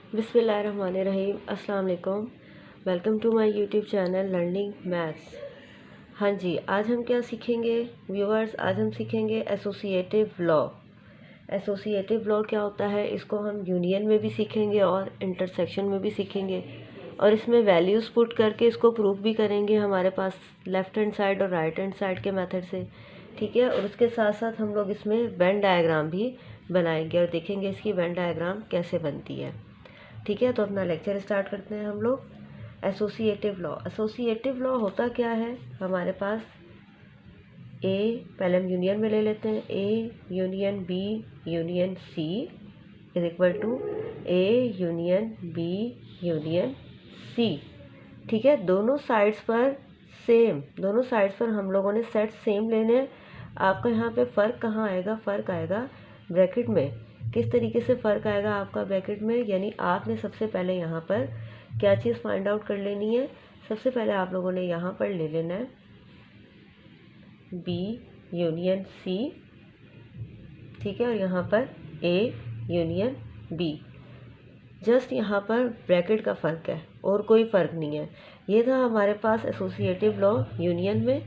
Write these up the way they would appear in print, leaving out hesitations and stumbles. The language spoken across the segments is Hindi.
बिस्मिल्लाहिर्रहमानिर्रहीम। अस्सलाम वालेकुम। Welcome to my YouTube channel learning maths. हाँ जी, आज हम क्या सीखेंगे व्यूअर्स? आज हम सीखेंगे एसोसिएटिव लॉ। एसोसिएटिव लॉ क्या होता है, इसको हम यूनियन में भी सीखेंगे और इंटरसेक्शन में भी सीखेंगे, और इसमें वैल्यूज़ पुट करके इसको प्रूफ भी करेंगे हमारे पास लेफ़्ट हैंड साइड और राइट हैंड साइड के मेथड से। ठीक है, और उसके साथ साथ हम लोग इसमें वेन डायग्राम भी बनाएंगे और देखेंगे इसकी वेन डायग्राम कैसे बनती है। ठीक है, तो अपना लेक्चर स्टार्ट करते हैं हम लोग। Associative law. एसोसिएटिव लॉ होता क्या है हमारे पास? ए, पहले हम यूनियन में ले लेते हैं। A union B union C is equal to A union B union C. ठीक है, दोनों साइड्स पर सेम, दोनों साइड्स पर हम लोगों ने सेट सेम लेने हैं। आपका यहाँ पे फ़र्क कहाँ आएगा? फ़र्क आएगा ब्रैकेट में। किस तरीके से फ़र्क आएगा आपका ब्रैकेट में? यानी आपने सबसे पहले यहाँ पर क्या चीज़ फाइंड आउट कर लेनी है? सबसे पहले आप लोगों ने यहाँ पर ले लेना है बी यूनियन सी। ठीक है, और यहाँ पर ए यूनियन बी। जस्ट यहाँ पर ब्रैकेट का फ़र्क है और कोई फ़र्क नहीं है। ये था हमारे पास एसोसिएटिव लॉ यूनियन में।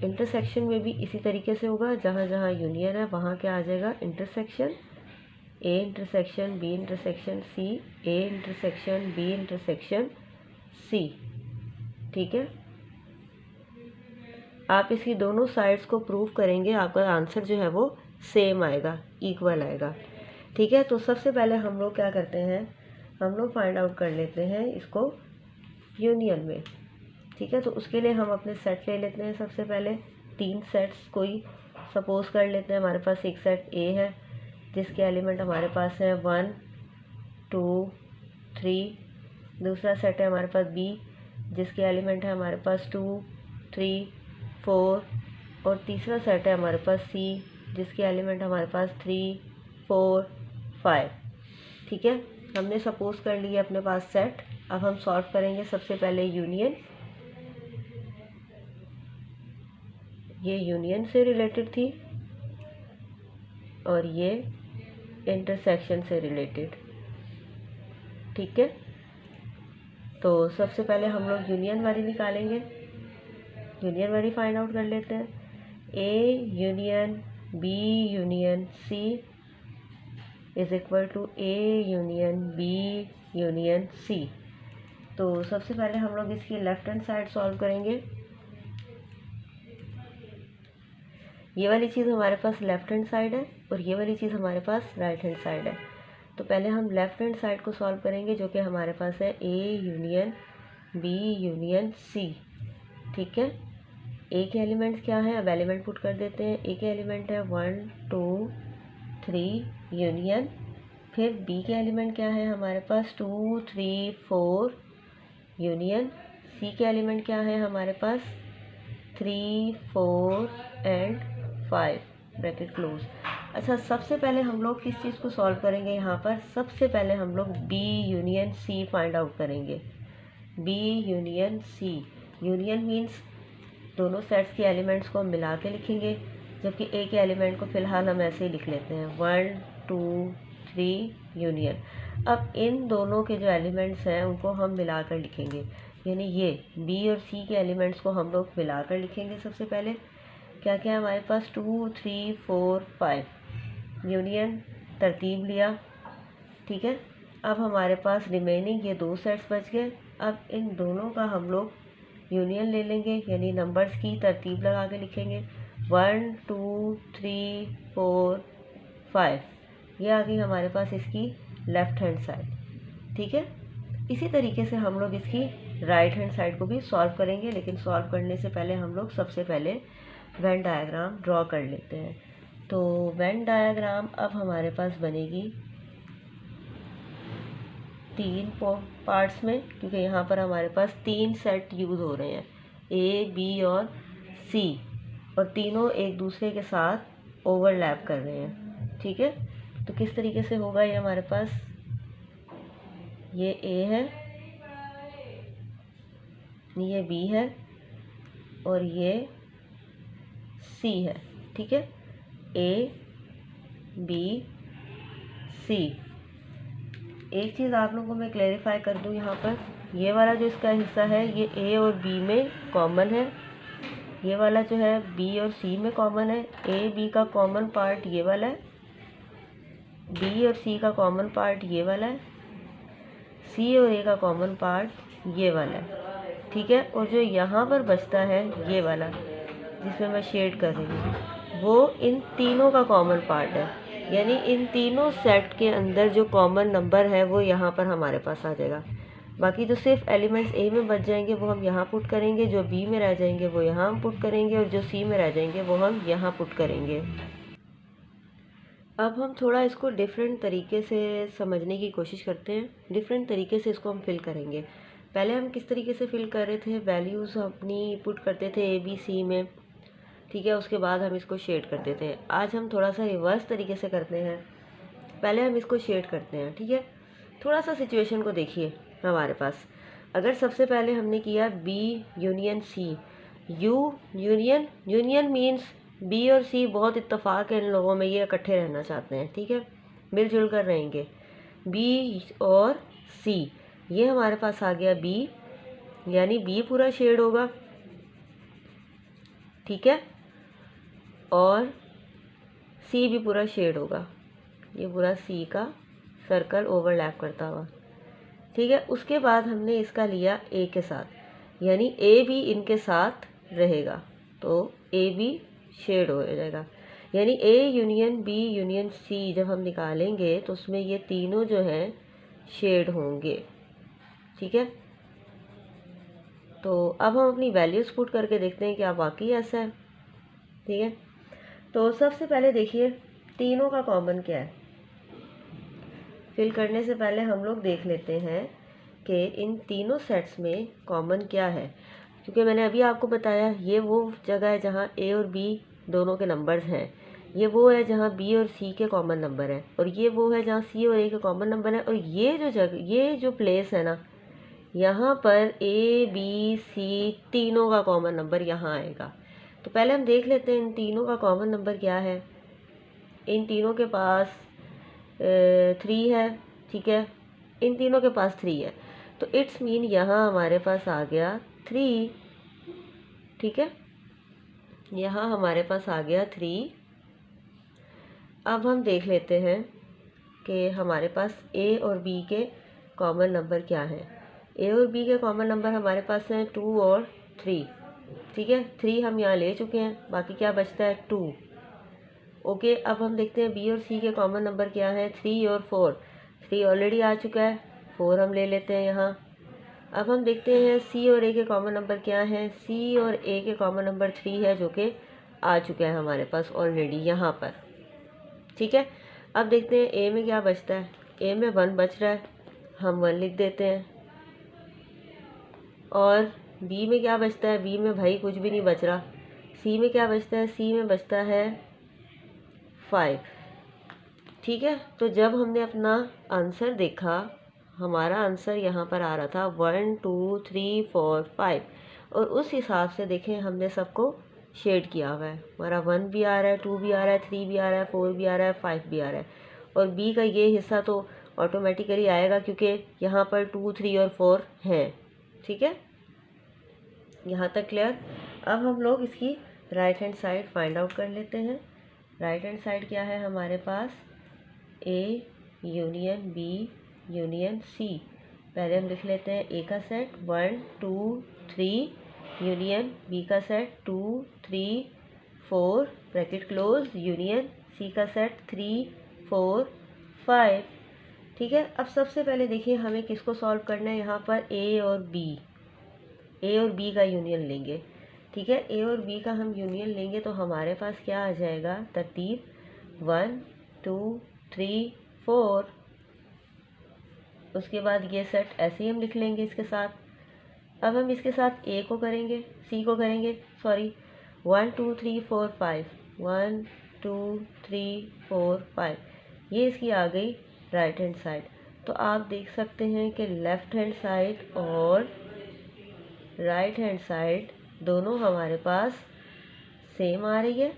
इंटरसेक्शन में भी इसी तरीके से होगा, जहाँ जहाँ यूनियन है वहाँ क्या आ जाएगा? Intersection. A intersection B intersection C, A intersection B intersection C. ठीक है, आप इसकी दोनों साइड्स को प्रूव करेंगे, आपका आंसर जो है वो सेम आएगा, इक्वल आएगा। ठीक है, तो सबसे पहले हम लोग क्या करते हैं, हम लोग फाइंड आउट कर लेते हैं इसको यूनियन में। ठीक है, तो उसके लिए हम अपने सेट ले लेते हैं। सबसे पहले 3 सेट्स कोई सपोज कर लेते हैं। हमारे पास एक सेट ए है जिसके एलिमेंट हमारे पास है 1 2 3। दूसरा सेट है हमारे पास बी जिसके एलिमेंट है हमारे पास 2 3 4। और तीसरा सेट है हमारे पास सी जिसके एलिमेंट हमारे पास 3 4 5। ठीक है, हमने सपोज कर लिया अपने पास सेट। अब हम सॉल्व करेंगे सबसे पहले यूनियन। ये यूनियन से रिलेटेड थी और ये इंटरसेक्शन से रिलेटेड। ठीक है, तो सबसे पहले हम लोग यूनियन वाली निकालेंगे। यूनियन वाली फाइंड आउट कर लेते हैं। A union B union C is equal to A union B union C. तो सबसे पहले हम लोग इसकी लेफ्ट हैंड साइड सॉल्व करेंगे। ये वाली चीज़ हमारे पास लेफ्ट हैंड साइड है और ये वाली चीज़ हमारे पास राइट हैंड साइड है। तो पहले हम लेफ्ट हैंड साइड को सॉल्व करेंगे, जो कि हमारे पास है A union B union C. ठीक है, ए के एलिमेंट्स क्या है? अब एलिमेंट पुट कर देते हैं। ए के एलिमेंट है 1 2 3 यूनियन। फिर बी के एलिमेंट क्या है हमारे पास? 2 3 4 यूनियन। सी के एलिमेंट क्या है हमारे पास? 3 4 एंड 5 ब्रैकेट क्लोज। अच्छा, सबसे पहले हम लोग किस चीज़ को सॉल्व करेंगे? यहाँ पर सबसे पहले हम लोग B union C find out करेंगे। B union C. Union means दोनों सेट्स के एलिमेंट्स को हम मिला के लिखेंगे, जबकि ए के एलिमेंट को फ़िलहाल हम ऐसे ही लिख लेते हैं 1 2 3 यूनियन। अब इन दोनों के जो एलिमेंट्स हैं उनको हम मिला कर लिखेंगे, यानी ये बी और सी के एलिमेंट्स को हम लोग मिला कर लिखेंगे। सबसे पहले क्या क्या है हमारे पास? 2 3 4 5 यूनियन, तरतीब लिया। ठीक है, अब हमारे पास रिमेनिंग ये 2 सेट्स बच गए। अब इन दोनों का हम लोग यूनियन ले लेंगे, यानी नंबर्स की तरतीब लगा के लिखेंगे 1 2 3 4 5। ये आ गई हमारे पास इसकी लेफ़्ट हैंड साइड। ठीक है, इसी तरीके से हम लोग इसकी राइट हैंड साइड को भी सॉल्व करेंगे, लेकिन सॉल्व करने से पहले हम लोग सबसे पहले वेन डायग्राम ड्रॉ कर लेते हैं। तो वेन डायग्राम अब हमारे पास बनेगी 3 पार्ट्स में, क्योंकि यहाँ पर हमारे पास 3 सेट यूज़ हो रहे हैं, ए बी और सी, और तीनों एक दूसरे के साथ ओवरलैप कर रहे हैं। ठीक है, तो किस तरीके से होगा ये हमारे पास? ये ए है, ये बी है और ये सी है। ठीक है, ए बी सी। एक चीज़ आप लोगों को मैं क्लेरिफाई कर दूं यहाँ पर, ये वाला जो इसका हिस्सा है ये ए और बी में कॉमन है, ये वाला जो है बी और सी में कॉमन है। ए बी का कॉमन पार्ट ये वाला है, बी और सी का कॉमन पार्ट ये वाला है, सी और ए का कॉमन पार्ट ये वाला है, ठीक है। और जो यहाँ पर बचता है ये वाला जिसमें मैं शेड कर रही हूँ, वो इन तीनों का कॉमन पार्ट है, यानी इन तीनों सेट के अंदर जो कॉमन नंबर है वो यहाँ पर हमारे पास आ जाएगा। बाकी जो सिर्फ एलिमेंट्स ए में बच जाएंगे वो हम यहाँ पुट करेंगे, जो बी में रह जाएंगे वो यहाँ हम पुट करेंगे, और जो सी में रह जाएंगे वो हम यहाँ पुट करेंगे। अब हम थोड़ा इसको डिफरेंट तरीके से समझने की कोशिश करते हैं, डिफरेंट तरीके से इसको हम फिल करेंगे। पहले हम किस तरीके से फिल कर रहे थे, वैल्यूज़ अपनी पुट करते थे ए बी सी में, ठीक है, उसके बाद हम इसको शेड करते थे। आज हम थोड़ा सा रिवर्स तरीके से करते हैं, पहले हम इसको शेड करते हैं, ठीक है। थोड़ा सा सिचुएशन को देखिए हमारे पास, अगर सबसे पहले हमने किया B union C, U union, union means B और सी बहुत इत्तेफाक है इन लोगों में, ये इकट्ठे रहना चाहते हैं, ठीक है, मिलजुल कर रहेंगे। बी और सी, ये हमारे पास आ गया बी, यानी बी पूरा शेड होगा, ठीक है, और सी भी पूरा शेड होगा, ये पूरा सी का सर्कल ओवरलैप करता हुआ, ठीक है। उसके बाद हमने इसका लिया ए के साथ, यानी ए भी इनके साथ रहेगा, तो ए भी शेड हो जाएगा, यानी A union B union C जब हम निकालेंगे तो उसमें ये तीनों जो हैं शेड होंगे, ठीक है। तो अब हम अपनी वैल्यूज़ पुट करके देखते हैं कि आप वाकई ऐसा है, ठीक है। तो सबसे पहले देखिए तीनों का कॉमन क्या है। फिल करने से पहले हम लोग देख लेते हैं कि इन तीनों सेट्स में कॉमन क्या है, क्योंकि मैंने अभी आपको बताया ये वो जगह है जहाँ ए और बी दोनों के नंबर्स हैं, ये वो है जहाँ बी और सी के कॉमन नंबर है, और ये वो है जहाँ सी और ए के कॉमन नंबर है, और ये जो जगह, ये जो प्लेस है ना, यहाँ पर ए बी सी तीनों का कॉमन नंबर यहाँ आएगा। तो पहले हम देख लेते हैं इन तीनों का कॉमन नंबर क्या है। इन तीनों के पास 3 है, ठीक है, इन तीनों के पास 3 है, तो इट्स मीन यहाँ हमारे पास आ गया 3, ठीक है, यहाँ हमारे पास आ गया 3। अब हम देख लेते हैं कि हमारे पास ए और बी के कॉमन नंबर क्या हैं। ए और बी के कॉमन नंबर हमारे पास हैं 2 और 3, ठीक है, 3 हम यहाँ ले चुके हैं, बाकी क्या बचता है 2, ओके। अब हम देखते हैं बी और सी के कॉमन नंबर क्या है, 3 और 4, 3 ऑलरेडी आ चुका है, 4 हम ले लेते हैं यहाँ। अब हम देखते हैं सी और ए के कॉमन नंबर क्या हैं, सी और ए के कॉमन नंबर 3 है, जो कि आ चुका है हमारे पास ऑलरेडी यहाँ पर, ठीक है। अब देखते हैं ए में क्या बचता है, ए में 1 बच रहा है, हम 1 लिख देते हैं, और बी में क्या बचता है, बी में भाई कुछ भी नहीं बच रहा। सी में क्या बचता है, सी में बचता है 5, ठीक है। तो जब हमने अपना आंसर देखा, हमारा आंसर यहाँ पर आ रहा था 1 2 3 4 5, और उस हिसाब से देखें हमने सबको शेड किया हुआ है। हमारा 1 भी आ रहा है, 2 भी आ रहा है, 3 भी आ रहा है, 4 भी आ रहा है, 5 भी आ रहा है, और बी का ये हिस्सा तो ऑटोमेटिकली आएगा क्योंकि यहाँ पर 2 3 और 4 हैं, ठीक है। यहाँ तक क्लियर। अब हम लोग इसकी right hand side find out कर लेते हैं। राइट हैंड साइड क्या है हमारे पास, A union B union C. पहले हम लिख लेते हैं ए का सेट 1 2 3 यूनियन बी का set 2 3 4 bracket close union C का सेट 3 4 5, ठीक है। अब सबसे पहले देखिए हमें किसको सॉल्व करना है, यहाँ पर ए और बी का यूनियन लेंगे, ठीक है। ए और बी का हम यूनियन लेंगे तो हमारे पास क्या आ जाएगा, तरतीब 1 2 3 4, उसके बाद ये सेट ऐसे ही हम लिख लेंगे इसके साथ। अब हम इसके साथ ए को करेंगे, सी को करेंगे, सॉरी 1 2 3 4 5, 1 2 3 4 5, ये इसकी आ गई राइट हैंड साइड। तो आप देख सकते हैं कि लेफ़्ट हैंड साइड और राइट हैंड साइड दोनों हमारे पास सेम आ रही है।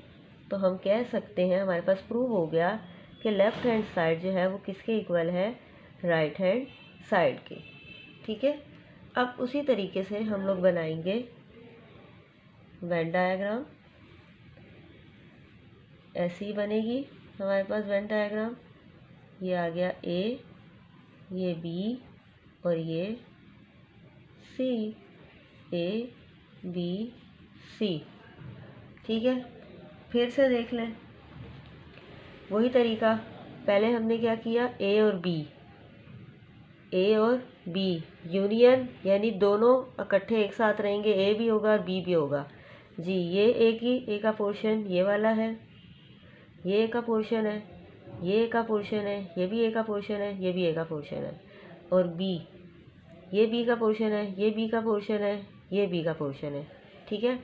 तो हम कह सकते हैं, हमारे पास प्रूव हो गया कि लेफ़्ट हैंड साइड जो है वो किसके इक्वल है, राइट हैंड साइड के। ठीक है, अब उसी तरीके से हम लोग बनाएंगे वेन डायग्राम। ऐसी ही बनेगी हमारे पास वेन डायग्राम। ये आ गया ए, ये बी और ये सी, ए बी सी। ठीक है, फिर से देख लें वही तरीका। पहले हमने क्या किया, ए और बी यूनियन, यानी दोनों इकट्ठे एक साथ रहेंगे, ए भी होगा और बी भी होगा जी। ये ए का पोर्शन ये वाला है, ये ए का पोर्शन है, ये ए का पोर्शन है, ये भी ए का पोर्शन है, ये भी ए का पोर्शन है। और बी, ये बी का पोर्शन है, ये बी का पोर्शन है, ये बी का पोर्शन है। ठीक है,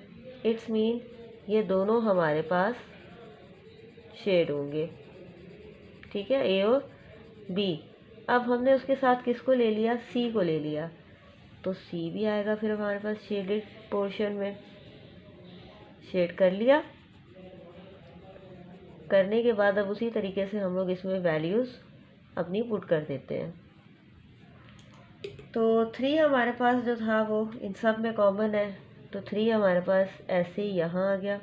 इट्स मीन ये दोनों हमारे पास शेड होंगे। ठीक है, ए और बी। अब हमने उसके साथ किसको ले लिया, सी को ले लिया, तो सी भी आएगा फिर हमारे पास शेडेड पोर्शन में। शेड कर लिया, करने के बाद अब उसी तरीके से हम लोग इसमें वैल्यूज़ अपनी पुट कर देते हैं। तो 3 हमारे पास जो था वो इन सब में कॉमन है, तो 3 हमारे पास ऐसे ही यहाँ आ गया।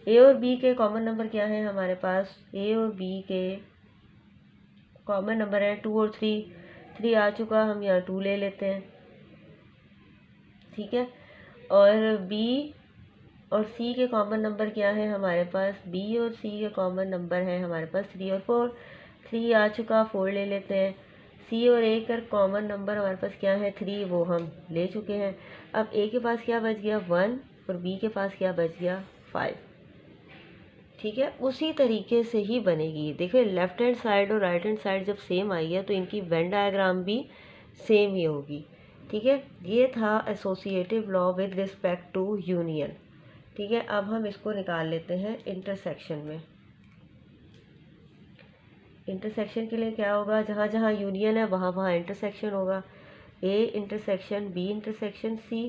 ए और बी के कॉमन नंबर क्या है हमारे पास, ए और बी के कॉमन नंबर है 2 और 3। 3 आ चुका, हम यहाँ 2 ले लेते हैं। ठीक है, और बी और सी के कॉमन नंबर क्या है हमारे पास, बी और सी के कॉमन नंबर है हमारे पास 3 और 4। 3 आ चुका, 4 ले लेते हैं। सी और ए का कॉमन नंबर हमारे पास क्या है, 3, वो हम ले चुके हैं। अब ए के पास क्या बच गया, 1, और बी के पास क्या बच गया, 5। ठीक है, उसी तरीके से ही बनेगी। देखिए लेफ्ट हैंड साइड और राइट हैंड साइड जब सेम आई है तो इनकी वेन डायग्राम भी सेम ही होगी। ठीक है, ये था associative law with respect to union. ठीक है, अब हम इसको निकाल लेते हैं इंटरसेक्शन में। इंटरसेक्शन के लिए क्या होगा, जहाँ जहाँ यूनियन है वहाँ वहाँ इंटरसेक्शन होगा। A intersection B intersection C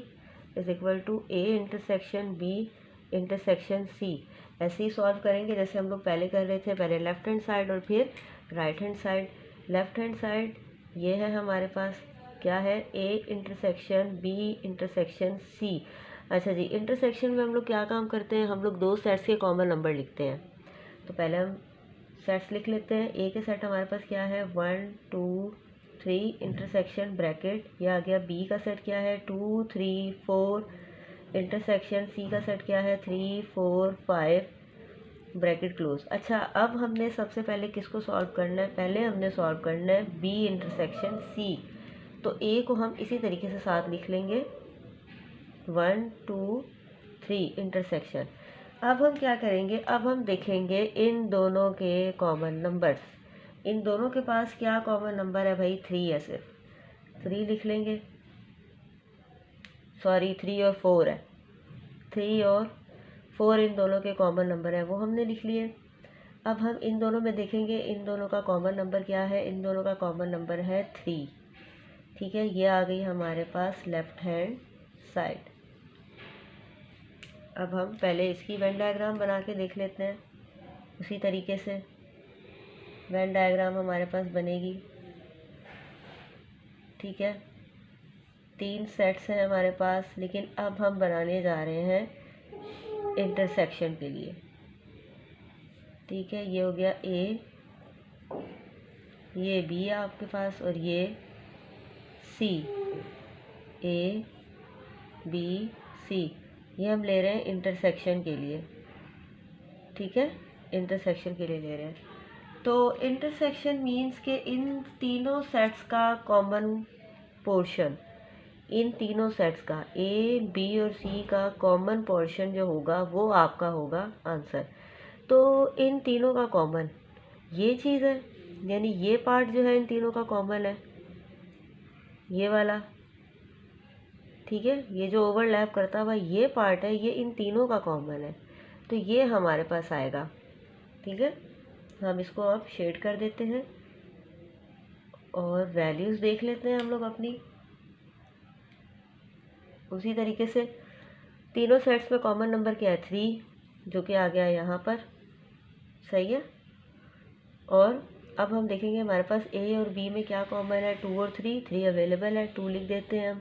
is equal to A intersection B intersection C. ऐसे ही सॉल्व करेंगे जैसे हम लोग पहले कर रहे थे, पहले लेफ्ट हैंड साइड और फिर right hand side. Left hand side ये है हमारे पास, क्या है, A intersection B intersection C. अच्छा जी, इंटरसेक्शन में हम लोग क्या काम करते हैं, हम लोग 2 सेट्स के कॉमन नंबर लिखते हैं। तो पहले हम सेट्स लिख लेते हैं। ए के सेट हमारे पास क्या है, 1 2 3 इंटरसेक्शन ब्रैकेट, ये आ गया। बी का सेट क्या है, 2 3 4 इंटरसेक्शन, सी का सेट क्या है, 3 4 5 ब्रैकेट क्लोज। अच्छा, अब हमने सबसे पहले किसको सॉल्व करना है, पहले हमने सॉल्व करना है बी इंटरसेक्शन सी। तो ए को हम इसी तरीके से साथ लिख लेंगे, 1 2 3 इंटरसेक्शन। अब हम क्या करेंगे, अब हम देखेंगे इन दोनों के कॉमन नंबर्स। इन दोनों के पास क्या कॉमन नंबर है भाई, 3 है, सिर्फ 3 लिख लेंगे। सॉरी 3 और 4 है, 3 और 4 इन दोनों के कॉमन नंबर है, वो हमने लिख लिए। अब हम इन दोनों में देखेंगे इन दोनों का कॉमन नंबर क्या है, इन दोनों का कॉमन नंबर है 3। ठीक है, ये आ गई हमारे पास लेफ्ट हैंड साइड। अब हम पहले इसकी वेन डायग्राम बना के देख लेते हैं। उसी तरीके से वेन डायग्राम हमारे पास बनेगी। ठीक है, 3 सेट्स हैं हमारे पास, लेकिन अब हम बनाने जा रहे हैं इंटरसेक्शन के लिए। ठीक है, ये हो गया ए, ये बी आपके पास, और ये सी, ए बी सी, ये हम ले रहे हैं इंटरसेक्शन के लिए। ठीक है, इंटरसेक्शन के लिए ले रहे हैं। तो इंटरसेक्शन मीन्स के इन तीनों सेट्स का कॉमन पोर्शन, इन तीनों सेट्स का ए बी और सी का कॉमन पोर्शन जो होगा वो आपका होगा आंसर। तो इन तीनों का कॉमन ये चीज़ है, यानी ये पार्ट जो है इन तीनों का कॉमन है, ये वाला। ठीक है, ये जो ओवरलैप करता हुआ ये पार्ट है, ये इन तीनों का कॉमन है, तो ये हमारे पास आएगा। ठीक है, हम इसको अब शेड कर देते हैं और वैल्यूज़ देख लेते हैं हम लोग अपनी। उसी तरीके से तीनों सेट्स में कॉमन नंबर क्या है, 3, जो कि आ गया यहाँ पर, सही है। और अब हम देखेंगे हमारे पास ए और बी में क्या कॉमन है, 2 और 3 अवेलेबल है, 2 लिख देते हैं हम।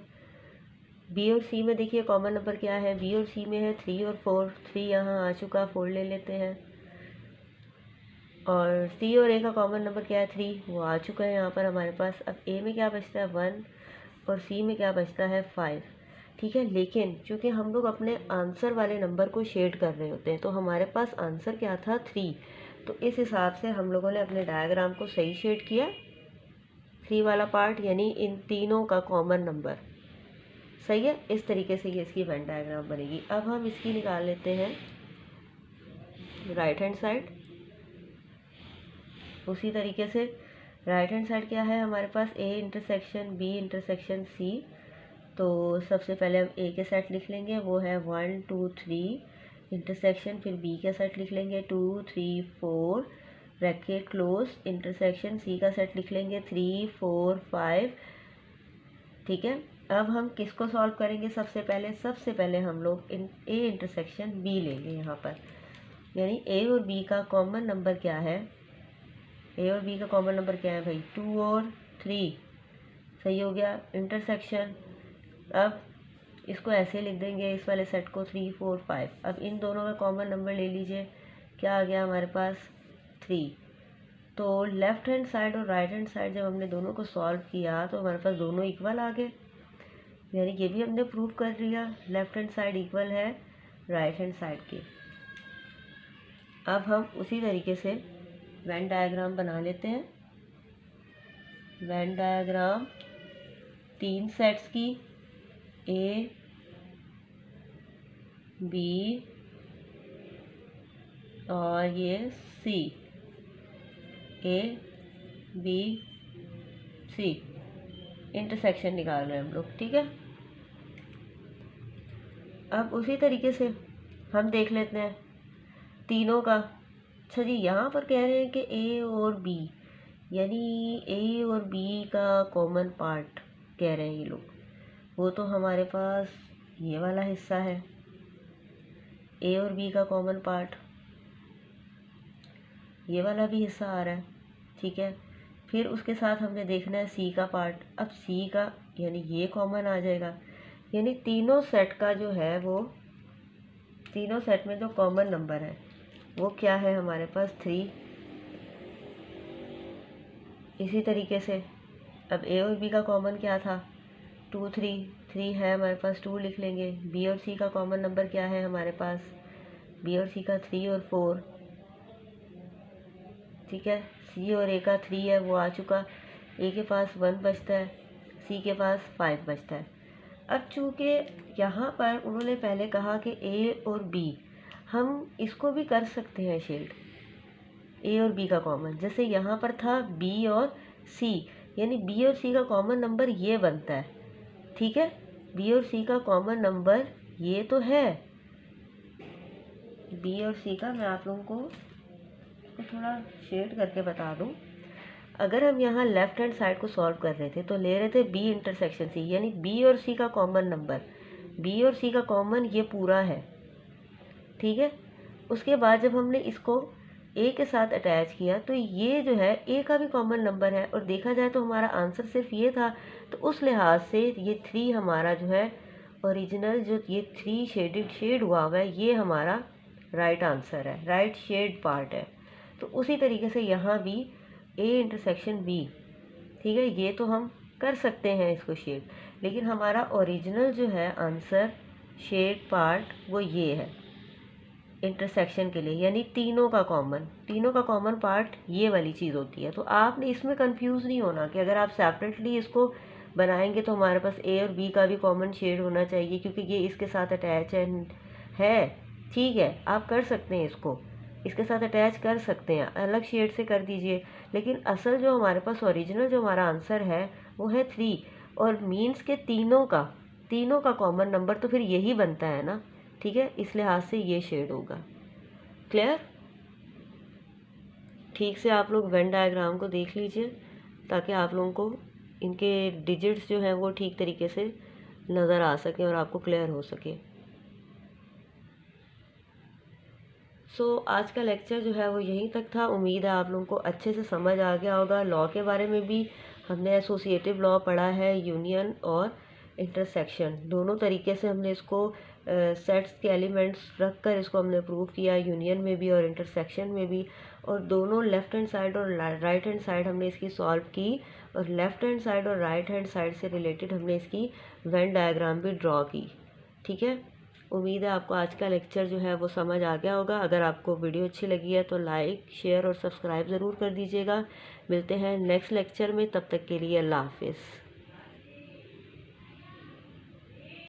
बी और सी में देखिए कॉमन नंबर क्या है, बी और सी में है 3 और 4, 3 यहाँ आ चुका, 4 ले लेते हैं। और सी और ए का कॉमन नंबर क्या है, 3, वो आ चुका है यहाँ पर हमारे पास। अब ए में क्या बचता है, 1, और सी में क्या बचता है, 5। ठीक है, लेकिन चूँकि हम लोग अपने आंसर वाले नंबर को शेड कर रहे होते हैं, तो हमारे पास आंसर क्या था, 3। तो इस हिसाब से हम लोगों ने अपने डायग्राम को सही शेड किया, 3 वाला पार्ट, यानी इन तीनों का कॉमन नंबर। सही है, इस तरीके से ये इसकी वेन डायग्राम बनेगी। अब हम इसकी निकाल लेते हैं राइट हैंड साइड। उसी तरीके से राइट हैंड साइड क्या है हमारे पास, A intersection B intersection C. तो सबसे पहले हम ए के सेट लिख लेंगे, वो है 1 2 3 इंटरसेक्शन, फिर बी का सेट लिख लेंगे 2 3 4 ब्रैकेट क्लोज इंटरसेक्शन, सी का सेट लिख लेंगे 3 4 5। ठीक है, अब हम किसको सॉल्व करेंगे, सबसे पहले हम लोग ए इंटरसेक्शन बी लेंगे यहाँ पर। यानी ए और बी का कॉमन नंबर क्या है, ए और बी का कॉमन नंबर क्या है भाई, 2 और 3। सही हो गया, इंटरसेक्शन। अब इसको ऐसे लिख देंगे, इस वाले सेट को 3 4 5। अब इन दोनों का कॉमन नंबर ले लीजिए, क्या आ गया हमारे पास, 3। तो लेफ़्ट हैंड साइड और राइट हैंड साइड जब हमने दोनों को सॉल्व किया तो हमारे पास दोनों इक्वल आ गए, यानी ये भी हमने प्रूव कर लिया, लेफ़्ट हैंड साइड इक्वल है राइट हैंड साइड के। अब हम उसी तरीके से वेन डायग्राम बना लेते हैं। वेन डायग्राम 3 सेट्स की, ए बी और ये सी, ए बी सी इंटरसेक्शन निकाल रहे हैं हम लोग। ठीक है, अब उसी तरीके से हम देख लेते हैं तीनों का। अच्छा जी, यहाँ पर कह रहे हैं कि ए और बी, यानी ए और बी का कॉमन पार्ट कह रहे हैं ये लोग, वो तो हमारे पास ये वाला हिस्सा है, ए और बी का कॉमन पार्ट, ये वाला भी हिस्सा आ रहा है। ठीक है, फिर उसके साथ हमने देखना है सी का पार्ट। अब सी का यानी ये कॉमन आ जाएगा, यानी तीनों सेट का जो है वो, तीनों सेट में जो कॉमन नंबर है वो क्या है हमारे पास, 3। इसी तरीके से अब ए और बी का कॉमन क्या था, 2 3 है हमारे पास, 2 लिख लेंगे। बी और सी का कॉमन नंबर क्या है हमारे पास, बी और सी का 3 और 4। ठीक है, सी और ए का 3 है, वो आ चुका, ए के पास 1 बचता है, सी के पास 5 बचता है। अब चूँकि यहाँ पर उन्होंने पहले कहा कि ए और बी, हम इसको भी कर सकते हैं शेड, ए और बी का कॉमन, जैसे यहाँ पर था बी और सी, यानी बी और सी का कॉमन नंबर ये बनता है। ठीक है, बी और सी का कॉमन नंबर ये तो है, बी और सी का, मैं आप लोगों को थोड़ा शेड करके बता दूं। अगर हम यहाँ लेफ्ट हैंड साइड को सॉल्व कर रहे थे तो ले रहे थे बी इंटरसेक्शन सी, यानी बी और सी का कॉमन नंबर, बी और सी का कॉमन ये पूरा है। ठीक है, उसके बाद जब हमने इसको ए के साथ अटैच किया तो ये जो है ए का भी कॉमन नंबर है, और देखा जाए तो हमारा आंसर सिर्फ ये था, तो उस लिहाज से ये 3 हमारा जो है ओरिजिनल, जो ये 3 शेड हुआ है, ये हमारा राइट आंसर है, राइट शेड पार्ट है। तो उसी तरीके से यहाँ भी ए इंटरसेक्शन बी, ठीक है, ये तो हम कर सकते हैं इसको शेड, लेकिन हमारा ओरिजिनल जो है आंसर शेड पार्ट वो ये है इंटरसेक्शन के लिए, यानी तीनों का कॉमन पार्ट ये वाली चीज़ होती है। तो आपने इसमें कंफ्यूज नहीं होना कि अगर आप सेपरेटली इसको बनाएंगे तो हमारे पास ए और बी का भी कॉमन शेड होना चाहिए, क्योंकि ये इसके साथ अटैच है। ठीक है, आप कर सकते हैं, इसको इसके साथ अटैच कर सकते हैं, अलग शेड से कर दीजिए, लेकिन असल जो हमारे पास ओरिजिनल जो हमारा आंसर है वो है 3, और मीन्स के तीनों का कॉमन नंबर तो फिर यही बनता है ना। ठीक है, इस लिहाज से ये शेड होगा। क्लियर? ठीक से आप लोग वेन डायग्राम को देख लीजिए ताकि आप लोगों को इनके डिजिट्स जो हैं वो ठीक तरीके से नज़र आ सके और आपको क्लियर हो सके। आज का लेक्चर जो है वो यहीं तक था। उम्मीद है आप लोगों को अच्छे से समझ आ गया होगा। लॉ के बारे में भी हमने एसोसिएटिव लॉ पढ़ा है, यूनियन और इंटरसेक्शन, दोनों तरीके से हमने इसको सेट्स के एलिमेंट्स रख कर इसको हमने प्रूव किया, यूनियन में भी और इंटरसेक्शन में भी। और दोनों लेफ़्ट हैंड साइड और राइट हैंड साइड हमने इसकी सॉल्व की, और लेफ़्ट हैंड साइड और राइट हैंड साइड से रिलेटेड हमने इसकी वेन डायग्राम भी ड्रॉ की। ठीक है, उम्मीद है आपको आज का लेक्चर जो है वो समझ आ गया होगा। अगर आपको वीडियो अच्छी लगी है तो लाइक, शेयर और सब्सक्राइब ज़रूर कर दीजिएगा। मिलते हैं नेक्स्ट लेक्चर में, तब तक के लिए अल्लाह हाफिज़।